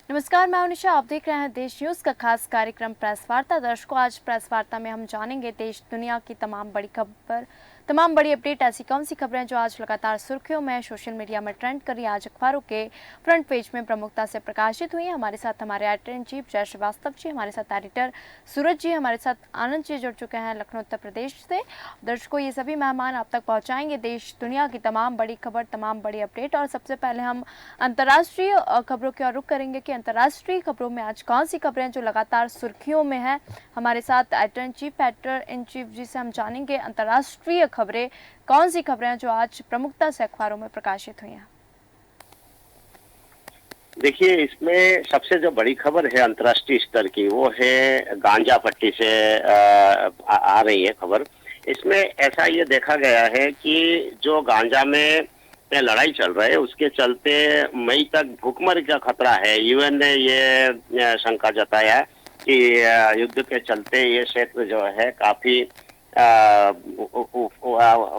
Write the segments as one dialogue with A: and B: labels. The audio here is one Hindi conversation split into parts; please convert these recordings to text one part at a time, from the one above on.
A: नमस्कार, मैं अनिशा। आप देख रहे हैं देश न्यूज़ का खास कार्यक्रम प्रेस वार्ता। दर्शकों, आज प्रेस वार्ता में हम जानेंगे देश दुनिया की तमाम बड़ी खबर, तमाम बड़ी अपडेट। ऐसी कौन सी खबरें जो आज लगातार सुर्खियों में, सोशल मीडिया में ट्रेंड करी, आज अखबारों के फ्रंट पेज में प्रमुखता से प्रकाशित हुई। हमारे साथ हमारे एडिटर इन चीफ जय श्रीवास्तव जी, हमारे साथ एडिटर सूरज जी, हमारे साथ आनंद जी जुड़ चुके हैं लखनऊ उत्तर प्रदेश से। दर्शकों, ये सभी मेहमान आप तक पहुँचाएंगे देश दुनिया की तमाम बड़ी खबर, तमाम बड़ी अपडेट। और सबसे पहले हम अंतर्राष्ट्रीय खबरों की ओर रुख करेंगे कि अंतर्राष्ट्रीय खबरों में आज कौन सी खबरें जो लगातार सुर्खियों में है। हमारे साथ एडिटर इन चीफ जी से हम जानेंगे अंतर्राष्ट्रीय खबरें, कौन सी खबरें जो आज प्रमुखता से अखबारों में प्रकाशित हुई हैं।
B: देखिए, इसमें सबसे जो बड़ी खबर है अंतर्राष्ट्रीय स्तर की, वो है गांजा पट्टी से आ रही है खबर। इसमें ऐसा ये देखा गया है कि जो गांजा में लड़ाई चल रहा है, उसके चलते मई तक भूखमरी का खतरा है। यूएन ने ये शंका जताया है कि युद्ध के चलते ये क्षेत्र जो है काफी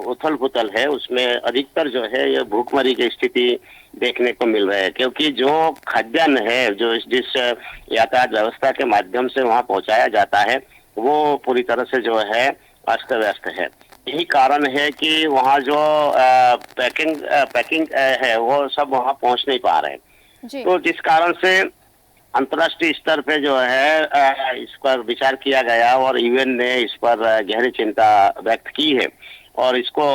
B: उथल पुथल है, उसमें अधिकतर जो है ये भूखमरी की स्थिति देखने को मिल रहा है, क्योंकि जो खाद्यान्न है जो जिस यातायात व्यवस्था के माध्यम से वहां पहुंचाया जाता है, वो पूरी तरह से जो है अस्त व्यस्त है। यही कारण है कि वहाँ जो पैकिंग है वो सब वहाँ पहुंच नहीं पा रहे हैं।
A: जी।
B: तो जिस कारण से अंतर्राष्ट्रीय स्तर पे जो है इस पर विचार किया गया और यूएन ने इस पर गहरी चिंता व्यक्त की है, और इसको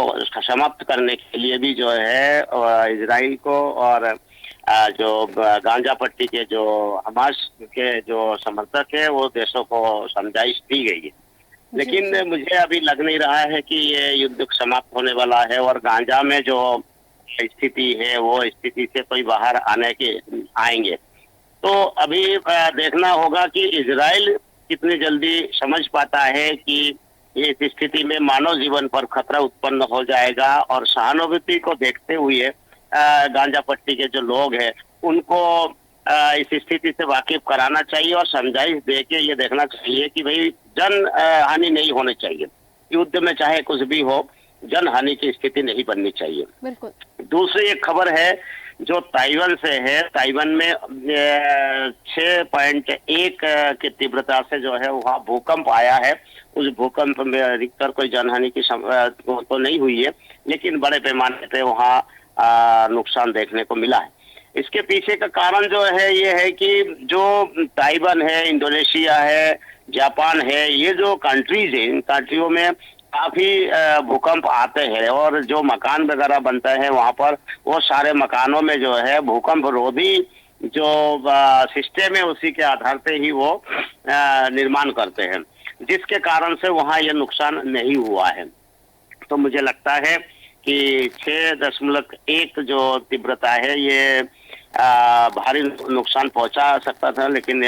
B: समाप्त करने के लिए भी जो है इजराइल को और जो गांजा पट्टी के जो हमास के जो समर्थक है वो देशों को समझाइश दी गई है। लेकिन मुझे अभी लग नहीं रहा है कि ये युद्ध समाप्त होने वाला है, और गांजा में जो स्थिति है वो स्थिति से कोई बाहर आएंगे। तो अभी देखना होगा कि इजराइल कितनी जल्दी समझ पाता है कि ये इस स्थिति में मानव जीवन पर खतरा उत्पन्न हो जाएगा, और सहानुभूति को देखते हुए गांजा पट्टी के जो लोग हैं उनको इस स्थिति से वाकिफ कराना चाहिए और समझाइश दे के ये देखना चाहिए कि भाई जन हानि नहीं होनी चाहिए। युद्ध में चाहे कुछ भी हो, जन हानि की स्थिति नहीं बननी चाहिए।
A: बिल्कुल।
B: दूसरी एक खबर है जो ताइवान से है। ताइवान में 6.1 की तीव्रता से जो है वहाँ भूकंप आया है। उस भूकंप में अधिकतर कोई जनहानि की तो नहीं हुई है, लेकिन बड़े पैमाने पे वहाँ नुकसान देखने को मिला है। इसके पीछे का कारण जो है ये है कि जो ताइवान है, इंडोनेशिया है, जापान है, ये जो कंट्रीज है, इन कंट्रियों में काफी भूकंप आते हैं, और जो मकान वगैरह बनता है वहां पर, वो सारे मकानों में जो है भूकंप रोधी जो सिस्टम है उसी के आधार पे ही वो निर्माण करते हैं, जिसके कारण से वहाँ ये नुकसान नहीं हुआ है। तो मुझे लगता है कि 6.1 जो तीव्रता है ये भारी नुकसान पहुंचा सकता था, लेकिन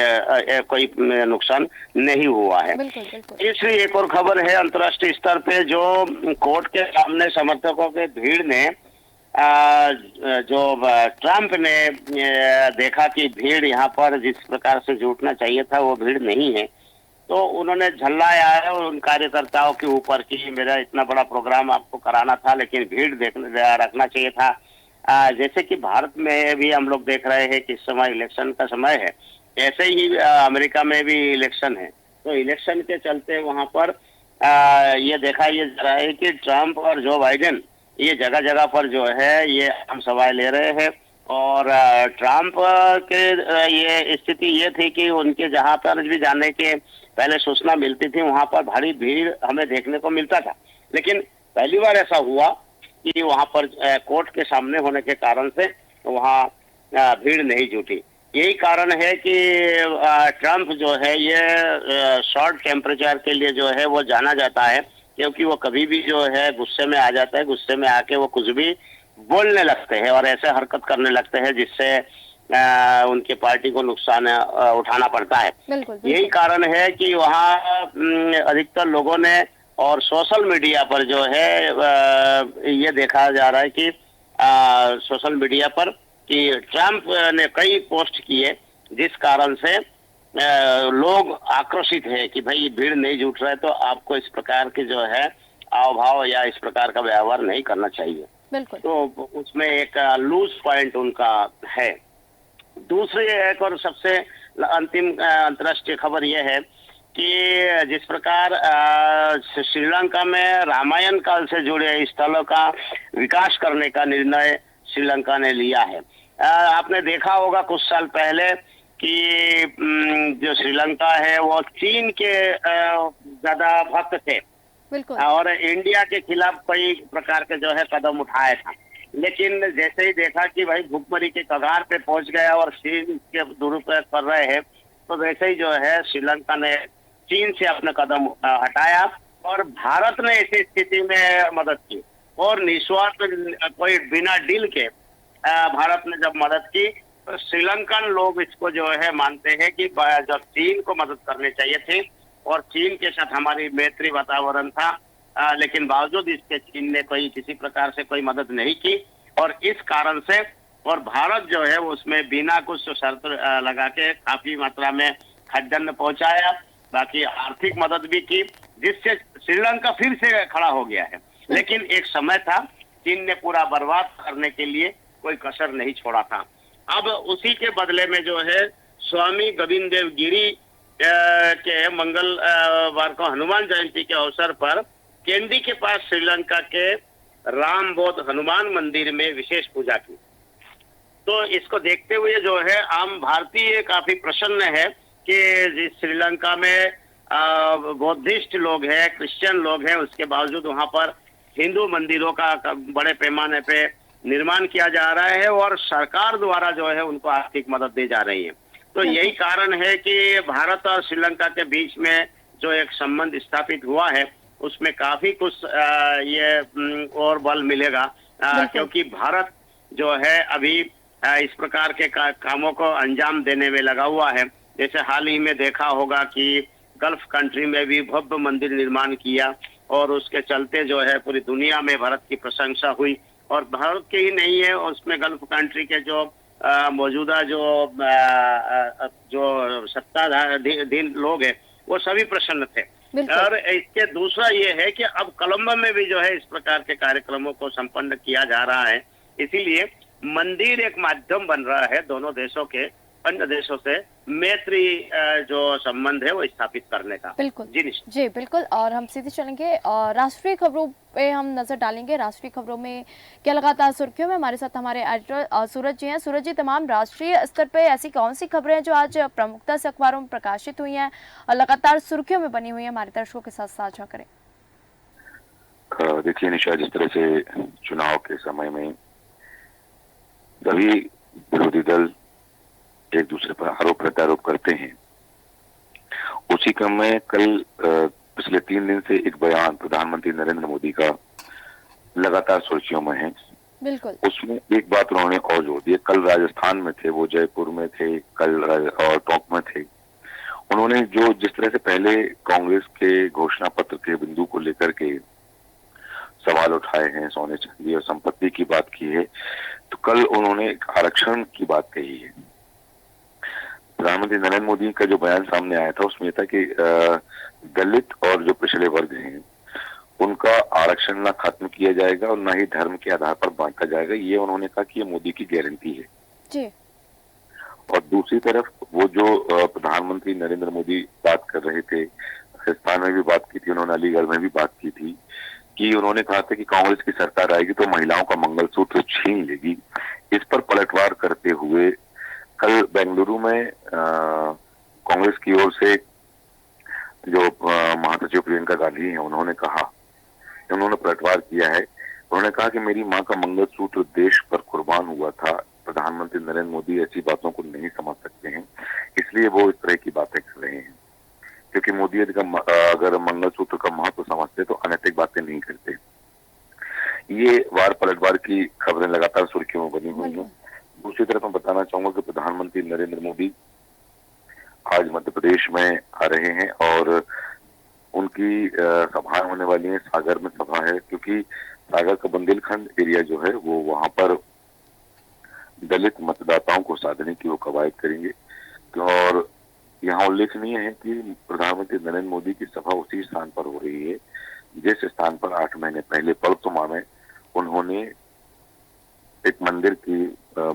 B: कोई नुकसान नहीं हुआ है।
A: बिल्कुल बिल्कुल।
B: तीसरी एक और खबर है अंतर्राष्ट्रीय स्तर पे, जो कोर्ट के सामने समर्थकों के भीड़ ने जो ट्रंप ने देखा कि भीड़ यहाँ पर जिस प्रकार से जुटना चाहिए था वो भीड़ नहीं है, तो उन्होंने झल्लाया है और उन कार्यकर्ताओं के ऊपर कि मेरा इतना बड़ा प्रोग्राम आपको कराना था, लेकिन भीड़ रखना चाहिए था। जैसे कि भारत में भी हम लोग देख रहे हैं कि इस समय इलेक्शन का समय है, ऐसे ही अमेरिका में भी इलेक्शन है। तो इलेक्शन के चलते वहां पर ये देखा ये जा रहा है कि ट्रंप और जो बाइडेन ये जगह जगह पर जो है ये आम सभाएं ले रहे हैं। और ट्रंप के ये स्थिति ये थी कि उनके जहां पर भी जाने के पहले सूचना मिलती थी वहां पर भारी भीड़ हमें देखने को मिलता था, लेकिन पहली बार ऐसा हुआ कि वहां पर कोर्ट के सामने होने के कारण से वहां भीड़ नहीं जुटी। यही कारण है कि ट्रंप जो है ये शॉर्ट टेम्परेचर के लिए जो है वो जाना जाता है, क्योंकि वो कभी भी जो है गुस्से में आ जाता है, गुस्से में आके वो कुछ भी बोलने लगते हैं और ऐसे हरकत करने लगते हैं जिससे उनके पार्टी को नुकसान उठाना पड़ता है।
A: बिल्कुल बिल्कुल।
B: यही कारण है कि वहाँ अधिकतर लोगों ने और सोशल मीडिया पर जो है ये देखा जा रहा है कि सोशल मीडिया पर कि ट्रंप ने कई पोस्ट किए, जिस कारण से लोग आक्रोशित है कि भाई भीड़ नहीं जुट रहा है तो आपको इस प्रकार के जो है हाव भाव या इस प्रकार का व्यवहार नहीं करना चाहिए।
A: बिल्कुल।
B: तो उसमें एक लूज पॉइंट उनका है। दूसरी एक और सबसे अंतिम अंतर्राष्ट्रीय खबर यह है कि जिस प्रकार श्रीलंका में रामायण काल से जुड़े स्थलों का विकास करने का निर्णय श्रीलंका ने लिया है। आपने देखा होगा कुछ साल पहले कि जो श्रीलंका है वो चीन के ज्यादा भक्त थे
A: बिल्कुल।
B: और इंडिया के खिलाफ कई प्रकार के जो है कदम उठाया था। लेकिन जैसे ही देखा कि भाई भुखमरी के कगार पे पहुंच गया और चीन के दुरुपयोग कर रहे हैं, तो वैसे ही जो है श्रीलंका ने चीन से अपना कदम हटाया और भारत ने ऐसी स्थिति में मदद की और निस्वार्थ कोई बिना डील के भारत ने जब मदद की तो श्रीलंकन लोग इसको जो है मानते हैं कि जब चीन को मदद करनी चाहिए थी और चीन के साथ हमारी मैत्री वातावरण था, लेकिन बावजूद इसके चीन ने कोई किसी प्रकार से कोई मदद नहीं की और इस कारण से और भारत जो है उसमें बिना कुछ शर्त लगा के काफी मात्रा में खाद्यान्न पहुंचाया, बाकी आर्थिक मदद भी की, जिससे श्रीलंका फिर से खड़ा हो गया है। लेकिन एक समय था चीन ने पूरा बर्बाद करने के लिए कोई कसर नहीं छोड़ा था। अब उसी के बदले में जो है स्वामी गोविंद देव गिरी के मंगलवार को हनुमान जयंती के अवसर पर कैंडी के पास श्रीलंका के रामबोध हनुमान मंदिर में विशेष पूजा की। तो इसको देखते हुए जो है आम भारतीय काफी प्रसन्न है कि श्रीलंका में बौद्धिस्ट लोग हैं, क्रिश्चियन लोग हैं, उसके बावजूद वहां पर हिंदू मंदिरों का बड़े पैमाने पे निर्माण किया जा रहा है और सरकार द्वारा जो है उनको आर्थिक मदद दी जा रही है। तो यही कारण है कि भारत और श्रीलंका के बीच में जो एक संबंध स्थापित हुआ है उसमें काफी कुछ ये और बल मिलेगा, क्योंकि भारत जो है अभी इस प्रकार के कामों को अंजाम देने में लगा हुआ है। जैसे हाल ही में देखा होगा कि गल्फ कंट्री में भी भव्य मंदिर निर्माण किया और उसके चलते जो है पूरी दुनिया में भारत की प्रशंसा हुई और भारत के ही नहीं है, उसमें गल्फ कंट्री के जो मौजूदा जो सत्ताधीन लोग हैं वो सभी प्रसन्न थे। और इसके दूसरा ये है कि अब कोलंबो में भी जो है इस प्रकार के कार्यक्रमों को संपन्न किया जा रहा है, इसीलिए मंदिर एक माध्यम बन रहा है दोनों देशों के अन्य देशों से मैत्री जो संबंध है वो स्थापित करने का।
A: बिल्कुल
B: जी
A: बिल्कुल। और हम सीधे चलेंगे और राष्ट्रीय खबरों पे हम नजर डालेंगे। राष्ट्रीय खबरों में क्या लगातार सुर्खियों में हमारे साथ हमारे एडिटर सूरज जी हैं। सूरज जी, तमाम राष्ट्रीय स्तर पे ऐसी कौन सी खबरें हैं जो आज प्रमुखता से अखबारों में प्रकाशित हुई हैं और लगातार सुर्खियों में बनी हुई है, हमारे दर्शकों के साथ साझा करें।
C: देखिए निशा, जिस तरह से चुनाव के समय में सभी विरोधी दल एक दूसरे पर आरोप प्रत्यारोप करते हैं, उसी क्रम में कल पिछले 3 दिन से एक बयान प्रधानमंत्री नरेंद्र मोदी का लगातार सुर्खियों में है।
A: बिल्कुल।
C: उसमें एक बात उन्होंने और जोड़ दी। कल राजस्थान में थे, वो जयपुर में थे, कल और टोंक में थे। उन्होंने जो जिस तरह से पहले कांग्रेस के घोषणा पत्र के बिंदु को लेकर के सवाल उठाए हैं, सोने चांदी और संपत्ति की बात की है, तो कल उन्होंने आरक्षण की बात कही है। प्रधानमंत्री नरेंद्र मोदी का जो बयान सामने आया था उसमें था कि दलित और जो पिछड़े वर्ग हैं उनका आरक्षण ना खत्म किया जाएगा और ना ही धर्म के आधार पर बांटा जाएगा। ये उन्होंने कहा कि ये मोदी की गारंटी है
A: जी।
C: और दूसरी तरफ वो जो प्रधानमंत्री नरेंद्र मोदी बात कर रहे थे, राजस्थान में भी बात की थी उन्होंने, अलीगढ़ में भी बात की थी कि उन्होंने कहा था कि कांग्रेस की सरकार आएगी तो महिलाओं का मंगलसूत्र छीन लेगी। इस पर पलटवार करते हुए कल बेंगलुरु में कांग्रेस की ओर से जो महासचिव प्रियंका गांधी हैं उन्होंने कहा, उन्होंने पलटवार किया है। उन्होंने कहा कि मेरी मां का मंगलसूत्र देश पर कुर्बान हुआ था। प्रधानमंत्री नरेंद्र मोदी ऐसी बातों को नहीं समझ सकते हैं, इसलिए वो इस तरह की बातें कर रहे हैं, क्योंकि मोदी अगर मंगलसूत्र का महत्व समझते तो अनैतिक बातें नहीं करते। ये वार पलटवार की खबरें लगातार सुर्खियों में बनी हुई हैं। दूसरी तरफ मैं बताना चाहूंगा कि प्रधानमंत्री नरेंद्र मोदी आज मध्य प्रदेश में आ रहे हैं और उनकी सभाएं होने वाली हैं। सागर में सभा है, क्योंकि सागर का बुंदेलखंड एरिया जो है वो वहां पर दलित मतदाताओं को साधने की वो कवायद करेंगे। और यहाँ उल्लेखनीय है कि प्रधानमंत्री नरेंद्र मोदी की सभा उसी स्थान पर हो रही है जिस स्थान पर 8 महीने पहले पलतुमा में उन्होंने एक मंदिर की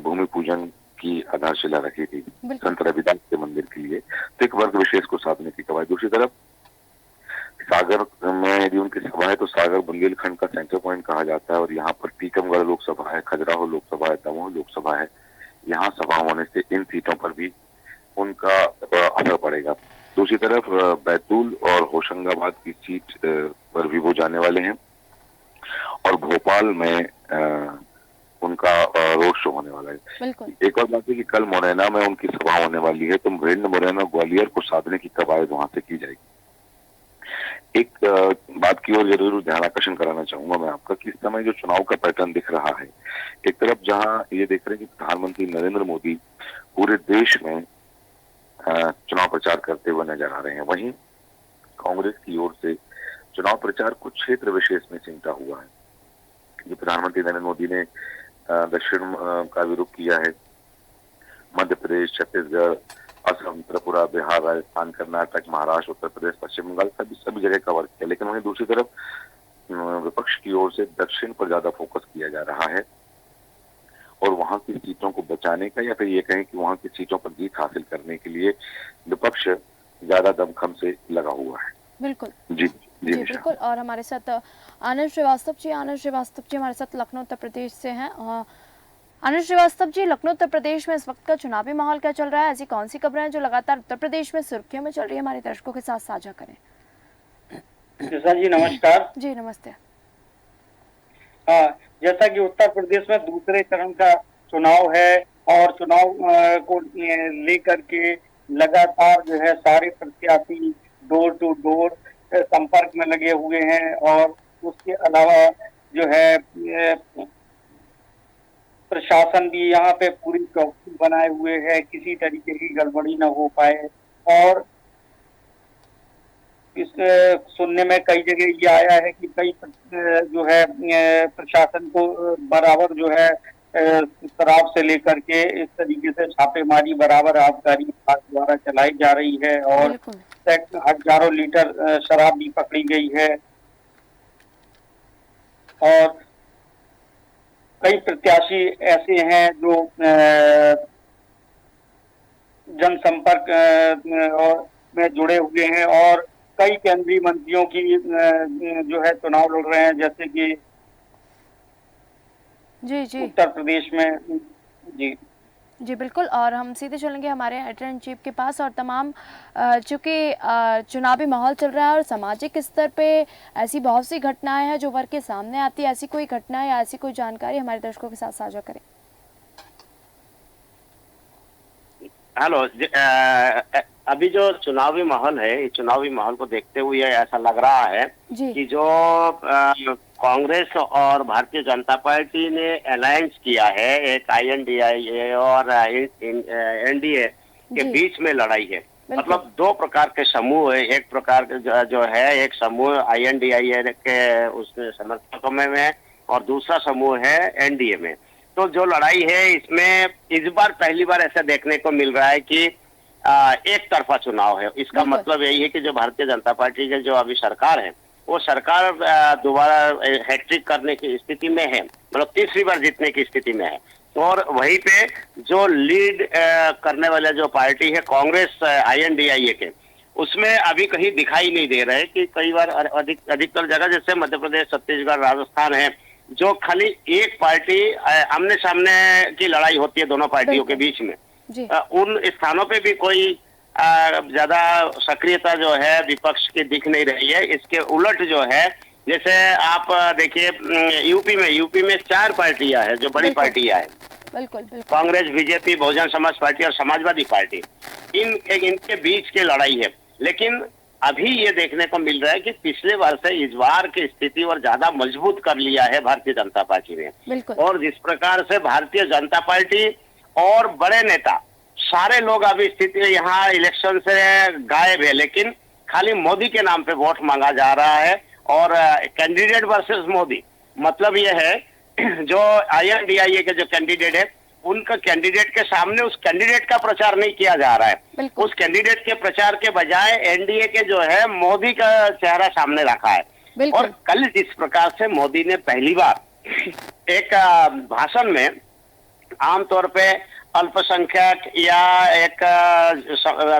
C: भूमि पूजन की आधारशिला रखी थी
A: बिल्कुल।
C: संत रविदास के मंदिर के लिए, तो एक वर्ग विशेष को साधने की कवायद। दूसरी तरफ सागर में यदि उनकी सभा है तो सागर बुंदेलखंड का सेंटर पॉइंट कहा जाता है, और यहाँ पर टीकमगढ़ लोकसभा है, खजुराहो लोकसभा है, दमोह लोकसभा है। यहाँ सभा होने से इन सीटों पर भी उनका असर पड़ेगा। दूसरी तरफ बैतूल और होशंगाबाद की सीट पर भी वो जाने वाले हैं, और भोपाल में उनका रोड शो होने वाला है।
A: बिल्कुल।
C: एक और बात है कि कल मुरैना में उनकी सभा होने वाली है, तो भिंड, मुरैना, ग्वालियर को साधने की कवायद वहां से की जाएगी। एक बात की ओर जरूर ध्यान आकर्षण कराना चाहूंगा मैं आपका कि इस समय जो चुनाव का पैटर्न दिख रहा है, एक तरफ जहां ये देख रहे हैं कि प्रधानमंत्री नरेंद्र मोदी पूरे देश में चुनाव प्रचार करते हुए नजर आ रहे हैं, वहीं कांग्रेस की ओर से चुनाव प्रचार कुछ क्षेत्र विशेष में सिमटा हुआ है। जो प्रधानमंत्री नरेंद्र मोदी ने दक्षिण का भी रुख किया है, मध्य प्रदेश, छत्तीसगढ़, असम, त्रिपुरा, बिहार, राजस्थान, कर्नाटक, महाराष्ट्र, उत्तर प्रदेश, पश्चिम बंगाल, सभी जगह कवर किया। लेकिन वहीं दूसरी तरफ विपक्ष की ओर से दक्षिण पर ज्यादा फोकस किया जा रहा है, और वहां की सीटों को बचाने का, या फिर ये कहें कि वहां की सीटों पर जीत हासिल करने के लिए विपक्ष ज्यादा दमखम से लगा हुआ है।
A: बिल्कुल
C: जी
A: जी बिल्कुल। और हमारे साथ आनंद श्रीवास्तव जी हमारे साथ लखनऊ उत्तर प्रदेश से हैं। आनंद श्रीवास्तव जी, लखनऊ उत्तर प्रदेश में इस वक्त का चुनावी माहौल क्या चल रहा है? ऐसी कौन सी खबरें हैं जो लगातार उत्तर प्रदेश में सुर्खियों में चल रही है, हमारे दर्शकों के साथ साझा करें।
B: जी नमस्कार।
A: जी नमस्ते।
B: हाँ, जैसा कि उत्तर प्रदेश में दूसरे चरण का चुनाव है, और चुनाव को लेकर के लगातार जो है सारे प्रत्याशी डोर टू डोर संपर्क में लगे हुए हैं, और उसके अलावा जो है प्रशासन भी यहाँ पे पूरी चौकसी बनाए हुए है, किसी तरीके की गड़बड़ी न हो पाए। और इस सुनने में कई जगह ये आया है कि कई जो है प्रशासन को बराबर जो है शराब से लेकर के इस तरीके से छापेमारी बराबर आबकारी विभाग द्वारा चलाई जा रही है, और हजारों लीटर शराब भी पकड़ी गई है। और कई प्रत्याशी ऐसे हैं जो जनसंपर्क में जुड़े हुए हैं, और कई केंद्रीय मंत्रियों की जो है चुनाव लड़ रहे हैं, जैसे कि
A: जी
B: उत्तर प्रदेश में। जी
A: बिल्कुल। और हम सीधे चलेंगे हमारे एडिटर इन चीफ के पास, और तमाम चूँकि चुनावी माहौल चल रहा है और सामाजिक स्तर पे ऐसी बहुत सी घटनाएं हैं जो वर्ग के सामने आती है, ऐसी कोई घटना या ऐसी कोई जानकारी हमारे दर्शकों के साथ साझा करें।
B: हेलो, अभी जो चुनावी माहौल है, इस चुनावी माहौल को देखते हुए ऐसा लग रहा है कि जो कांग्रेस और भारतीय जनता पार्टी ने अलायंस किया है, एक INDIA और NDA के बीच में लड़ाई है। मतलब दो प्रकार के समूह है, एक प्रकार के जो है एक समूह INDIA के उसके समर्थकों में, और दूसरा समूह है NDA में। तो जो लड़ाई है इसमें इस बार पहली बार ऐसा देखने को मिल रहा है कि एक तरफा चुनाव है। इसका मतलब यही है कि जो भारतीय जनता पार्टी के जो अभी सरकार है, वो सरकार दोबारा हैट्रिक करने की स्थिति में है, मतलब तीसरी बार जीतने की स्थिति में है। और वहीं पे जो लीड करने वाले जो पार्टी है कांग्रेस INDIA के, उसमें अभी कहीं दिखाई नहीं दे रहे कि कई बार अधिकतर जगह जैसे मध्य प्रदेश, छत्तीसगढ़, राजस्थान है, जो खाली एक पार्टी आमने सामने की लड़ाई होती है दोनों पार्टियों के बीच में, उन स्थानों पे भी कोई ज्यादा सक्रियता जो है विपक्ष की दिख नहीं रही है। इसके उलट जो है, जैसे आप देखिए यूपी में 4 पार्टियां हैं जो बड़ी पार्टियां हैं,
A: बिल्कुल
B: कांग्रेस, बीजेपी, बहुजन समाज पार्टी और समाजवादी पार्टी। इनके बीच की लड़ाई है। लेकिन अभी ये देखने को मिल रहा है कि पिछले बार से इस बार की स्थिति और ज्यादा मजबूत कर लिया है भारतीय जनता पार्टी ने। और जिस प्रकार से भारतीय जनता पार्टी और बड़े नेता सारे लोग अभी स्थिति यहाँ इलेक्शन से गायब है, लेकिन खाली मोदी के नाम पे वोट मांगा जा रहा है, और कैंडिडेट वर्सेस मोदी। मतलब ये है जो INDIA के जो कैंडिडेट है, उनका कैंडिडेट के सामने उस कैंडिडेट का प्रचार नहीं किया जा रहा है। उस कैंडिडेट के प्रचार के बजाय NDA के जो है मोदी का चेहरा सामने रखा है। और कल जिस प्रकार से मोदी ने पहली बार एक भाषण में आमतौर पे अल्पसंख्यक या एक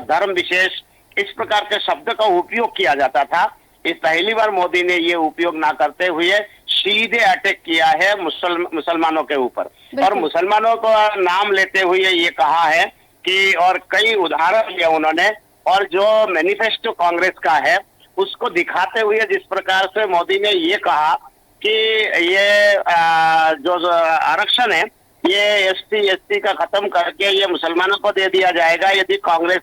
B: धर्म विशेष, इस प्रकार के शब्द का उपयोग किया जाता था। इस पहली बार मोदी ने ये उपयोग ना करते हुए सीधे अटैक किया है मुसलमानों के ऊपर, और मुसलमानों को नाम लेते हुए ये कहा है कि, और कई उदाहरण लिए उन्होंने, और जो मैनिफेस्टो कांग्रेस का है उसको दिखाते हुए जिस प्रकार से मोदी ने ये कहा कि ये जो आरक्षण है ये एसटी का खत्म करके ये मुसलमानों को दे दिया जाएगा यदि कांग्रेस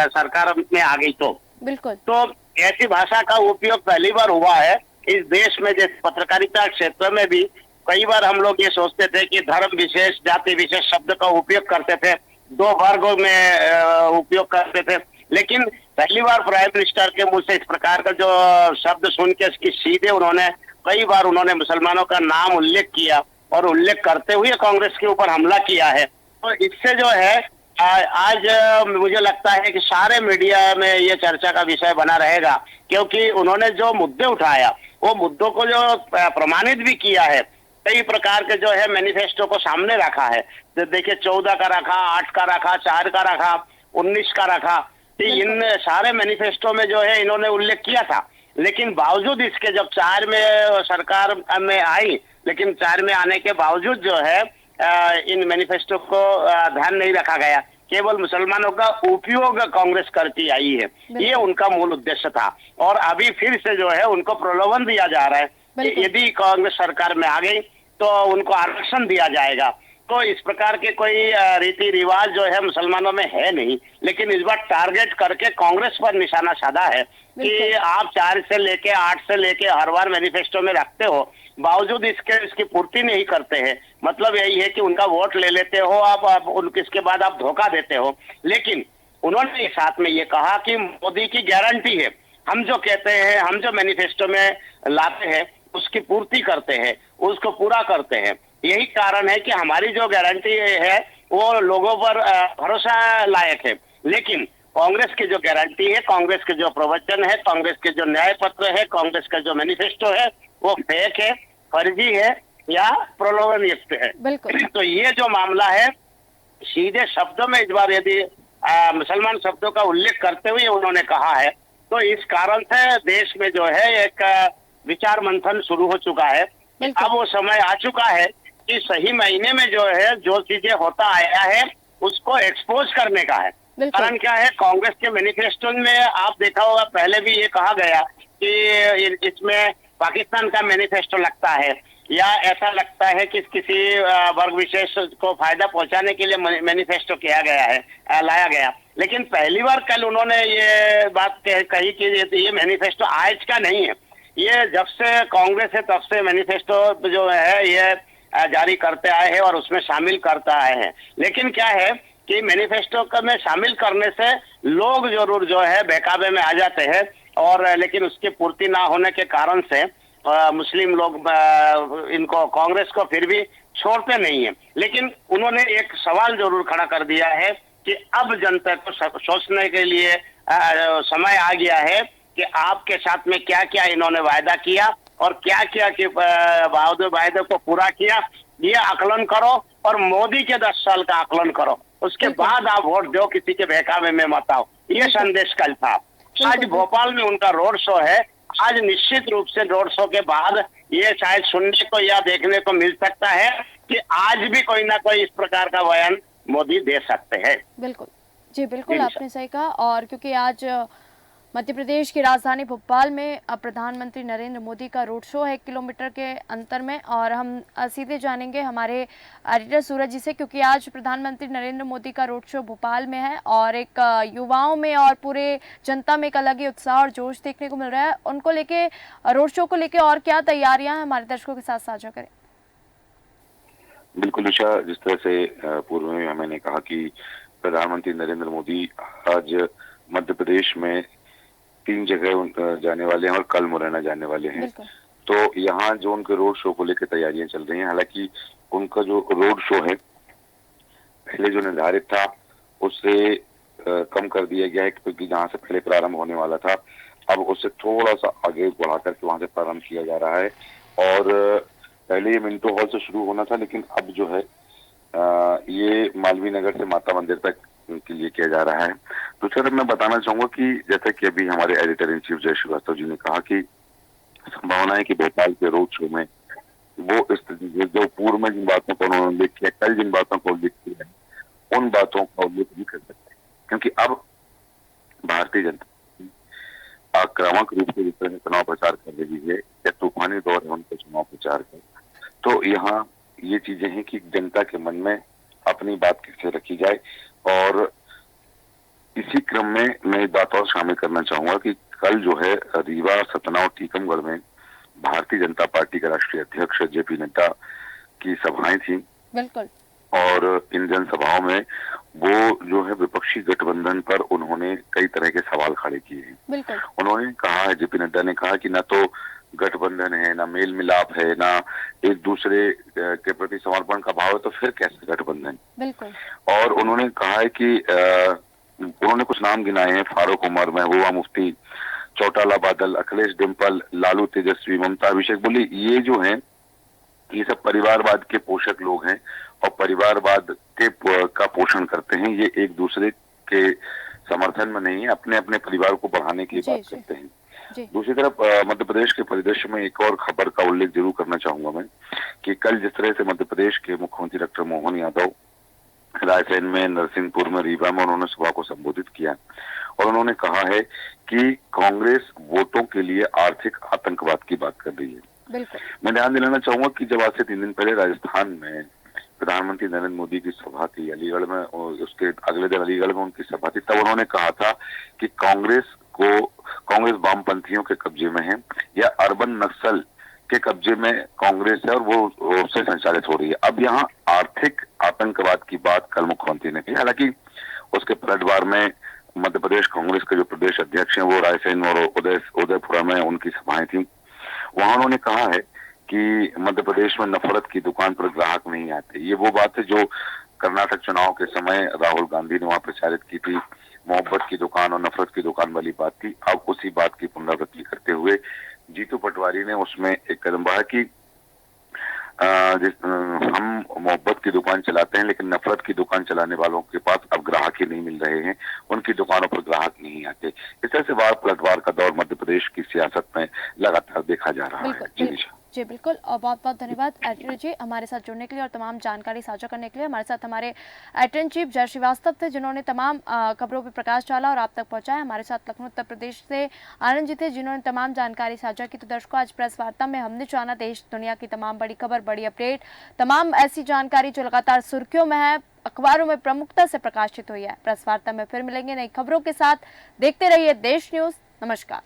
B: सरकार में आ गई तो।
A: बिल्कुल।
B: तो ऐसी भाषा का उपयोग पहली बार हुआ है इस देश में। जैसे पत्रकारिता क्षेत्र में भी कई बार हम लोग ये सोचते थे कि धर्म विशेष, जाति विशेष शब्द का उपयोग करते थे, दो वर्गों में उपयोग करते थे, लेकिन पहली बार प्राइम मिनिस्टर के मुंह से इस प्रकार का जो शब्द सुन के इसकी सीधे कई बार उन्होंने मुसलमानों का नाम उल्लेख किया और उल्लेख करते हुए कांग्रेस के ऊपर हमला किया है। तो इससे जो है आज मुझे लगता है कि सारे मीडिया में ये चर्चा का विषय बना रहेगा, क्योंकि उन्होंने जो मुद्दे उठाया वो मुद्दों को जो प्रमाणित भी किया है, कई प्रकार के जो है मैनिफेस्टो को सामने रखा है। तो देखिए 14 का रखा, 8 का रखा, 4 का रखा, 19 का रखा, तो इन सारे मैनिफेस्टो में जो है इन्होंने उल्लेख किया था। लेकिन बावजूद इसके जब 4 में सरकार में आई, लेकिन 4 में आने के बावजूद जो है इन मैनिफेस्टो को ध्यान नहीं रखा गया, केवल मुसलमानों का उपयोग कांग्रेस करती आई है, ये उनका मूल उद्देश्य था। और अभी फिर से जो है उनको प्रलोभन दिया जा रहा है कि यदि कांग्रेस सरकार में आ गई तो उनको आरक्षण दिया जाएगा। तो इस प्रकार के कोई रीति रिवाज जो है मुसलमानों में है नहीं, लेकिन इस बार टारगेट करके कांग्रेस पर निशाना साधा है कि आप 4 से लेके 8 से लेके हर बार मैनिफेस्टो में रखते हो, बावजूद इसकी पूर्ति नहीं करते हैं। मतलब यही है कि उनका वोट ले लेते हो आप इसके बाद आप धोखा देते हो। लेकिन उन्होंने साथ में ये कहा कि मोदी की गारंटी है, हम जो कहते हैं, हम जो मैनिफेस्टो में लाते हैं उसकी पूर्ति करते हैं, उसको पूरा करते हैं। यही कारण है कि हमारी जो गारंटी है वो लोगों पर भरोसा लायक है। लेकिन कांग्रेस की जो गारंटी है, कांग्रेस के जो प्रवचन है, कांग्रेस के जो न्याय पत्र है, कांग्रेस का जो मैनिफेस्टो है वो फेक है, फर्जी है या प्रलोभन युक्त है।
A: बिल्कुल।
B: तो ये जो मामला है, सीधे शब्दों में इस बार यदि मुसलमान शब्दों का उल्लेख करते हुए उन्होंने कहा है, तो इस कारण से देश में जो है एक विचार मंथन शुरू हो चुका है। अब वो समय आ चुका है कि सही महीने में जो है जो चीजें होता आया है उसको एक्सपोज करने का है। कारण क्या है, कांग्रेस के मैनिफेस्टो में आप देखा होगा पहले भी ये कहा गया कि इसमें पाकिस्तान का मैनिफेस्टो लगता है या ऐसा लगता है कि किसी वर्ग विशेष को फायदा पहुंचाने के लिए मैनिफेस्टो किया गया है, लाया गया। लेकिन पहली बार कल उन्होंने ये बात कही कि ये मैनिफेस्टो आज का नहीं है, ये जब से कांग्रेस है तब से मैनिफेस्टो जो है ये जारी करते आए हैं और उसमें शामिल करते आए हैं। लेकिन क्या है कि मैनिफेस्टो में शामिल करने से लोग जरूर जो है बहकावे में आ जाते हैं, और लेकिन उसकी पूर्ति ना होने के कारण से मुस्लिम लोग इनको कांग्रेस को फिर भी छोड़ते नहीं है। लेकिन उन्होंने एक सवाल जरूर खड़ा कर दिया है कि अब जनता को सोचने के लिए समय आ गया है कि आपके साथ में क्या क्या इन्होंने वायदा किया और क्या क्या कि वायदे को पूरा किया, ये आकलन करो और मोदी के 10 साल का आकलन करो, उसके बाद आप वोट दो, किसी के बहकावे में मत आओ। ये संदेश कल था। आज भोपाल में उनका रोड शो है। आज निश्चित रूप से रोड शो के बाद ये शायद सुनने को या देखने को मिल सकता है कि आज भी कोई ना कोई इस प्रकार का बयान मोदी दे सकते हैं।
A: बिल्कुल जी, बिल्कुल आपने सही कहा। और क्योंकि आज मध्य प्रदेश की राजधानी भोपाल में प्रधानमंत्री नरेंद्र मोदी का रोड शो है 1 किलोमीटर के अंतर में, और हम सीधे जानेंगे हमारे एडिटर सूरज जी से, क्योंकि आज प्रधानमंत्री नरेंद्र मोदी का रोड शो भोपाल में है और एक युवाओं में और पूरे जनता में एक अलग ही उत्साह और जोश देखने को मिल रहा है। उनको लेके, रोड शो को लेके और क्या तैयारियां हैं, हमारे दर्शकों के साथ साझा करें।
C: बिल्कुल उषा, जिस तरह से पूर्व में मैंने कहा कि प्रधानमंत्री नरेंद्र मोदी आज मध्य प्रदेश में 3 जगह जाने वाले हैं और कल मुरैना जाने वाले हैं। तो यहाँ जो उनके रोड शो को लेकर तैयारियां चल रही हैं। हालांकि उनका जो रोड शो है पहले जो निर्धारित था उससे कम कर दिया गया है, क्योंकि जहाँ से पहले प्रारंभ होने वाला था अब उससे थोड़ा सा आगे बढ़ा करके वहां से प्रारंभ किया जा रहा है। और पहले ये मिंटो हॉल से शुरू होना था, लेकिन अब जो है ये मालवीय नगर से माता मंदिर तक के लिए किया जा रहा है। तो सर मैं बताना चाहूंगा कि जैसा कि अभी हमारे एडिटर इन चीफ जय श्रीवास्तव जी ने कहा कि संभावना है कि भोपाल के रोड शो में वो इस जो पूर्व में जिन बातों को उन्होंने उल्लेख किया, कल जिन बातों को उल्लेख किया है, उन बातों का उल्लेख नहीं कर सकते, क्योंकि अब भारतीय जनता आक्रामक रूप से जिस तरह से चुनाव प्रचार कर रही है या तूफानी दौर है उनका चुनाव प्रचार का, तो यहाँ ये चीजें हैं कि जनता के मन में अपनी बात कैसे रखी जाए। और इसी क्रम में मैं एक बात और शामिल करना चाहूंगा कि कल जो है रीवा, सतना और टीकमगढ़ में भारतीय जनता पार्टी के राष्ट्रीय अध्यक्ष जेपी नड्डा की सभाएं थी।
A: बिल्कुल।
C: और इन जनसभाओं में वो जो है विपक्षी गठबंधन पर उन्होंने कई तरह के सवाल खड़े किए हैं।
A: बिल्कुल।
C: उन्होंने कहा है, जेपी नड्डा ने कहा कि ना तो गठबंधन है, ना मेल मिलाप है, ना एक दूसरे के प्रति समर्पण का भाव है, तो फिर कैसे गठबंधन।
A: बिल्कुल।
C: और उन्होंने कहा है कि उन्होंने कुछ नाम गिनाए हैं, फारूक उमर, महबूबा मुफ्ती, चौटाला बादल, अखिलेश डिम्पल, लालू तेजस्वी, ममता अभिषेक, बोले ये जो हैं ये सब परिवारवाद के पोषक लोग हैं और परिवारवाद के का पोषण करते हैं। ये एक दूसरे के समर्थन में नहीं है, अपने अपने परिवार को बढ़ाने की बात करते हैं। दूसरी तरफ मध्य प्रदेश के परिदृश्य में एक और खबर का उल्लेख जरूर करना चाहूंगा मैं कि कल जिस तरह से मध्य प्रदेश के मुख्यमंत्री डॉक्टर मोहन यादव रायसेन में, नरसिंहपुर में, रीवा में उन्होंने सभा को संबोधित किया और उन्होंने कहा है कि कांग्रेस वोटों के लिए आर्थिक आतंकवाद की बात कर रही है।
A: बिल्कुल।
C: मैं ध्यान दिलाना चाहूंगा कि जब आज से 3 दिन पहले राजस्थान में प्रधानमंत्री नरेंद्र मोदी की सभा थी अलीगढ़ में, और उसके अगले दिन अलीगढ़ में उनकी सभा थी, तब उन्होंने कहा था कि कांग्रेस वामपंथियों के कब्जे में है या अर्बन नक्सल के कब्जे में कांग्रेस है और वो उससे संचालित हो रही है। अब यहाँ आर्थिक आतंकवाद की बात कल मुख्यमंत्री ने की। हालांकि उसके पलटवार में मध्य प्रदेश कांग्रेस के जो प्रदेश अध्यक्ष हैं वो रायसेन और उदयपुरा में उनकी सभाएं थी। वहां उन्होंने कहा है कि मध्य प्रदेश में नफरत की दुकान पर ग्राहक नहीं आते। ये वो बात है जो कर्नाटक चुनाव के समय राहुल गांधी ने वहां प्रचारित की थी, मोहब्बत की दुकान और नफरत की दुकान वाली बात थी। अब उसी बात की पुनरावृत्ति करते हुए जीतू पटवारी ने उसमें एक कदम बढ़ा कि हम मोहब्बत की दुकान चलाते हैं लेकिन नफरत की दुकान चलाने वालों के पास अब ग्राहक ही नहीं मिल रहे हैं, उनकी दुकानों पर ग्राहक नहीं आते। इस तरह से वार पलटवार का दौर मध्य प्रदेश की सियासत में लगातार देखा जा रहा है।
A: जी बिल्कुल, और बहुत बहुत धन्यवाद एडिटर जी हमारे साथ जुड़ने के लिए और तमाम जानकारी साझा करने के लिए। हमारे साथ हमारे एडिटर इन चीफ जय श्रीवास्तव थे जिन्होंने तमाम खबरों पर प्रकाश डाला और आप तक पहुंचाया। हमारे साथ लखनऊ उत्तर प्रदेश से आनंद जी थे जिन्होंने तमाम जानकारी साझा की। तो दर्शकों, आज प्रेस वार्ता में हमने जाना देश दुनिया की तमाम बड़ी खबर, बड़ी अपडेट, तमाम ऐसी जानकारी जो लगातार सुर्खियों में है, अखबारों में प्रमुखता से प्रकाशित हुई है। प्रेस वार्ता में फिर मिलेंगे नई खबरों के साथ। देखते रहिए देश न्यूज़। नमस्कार।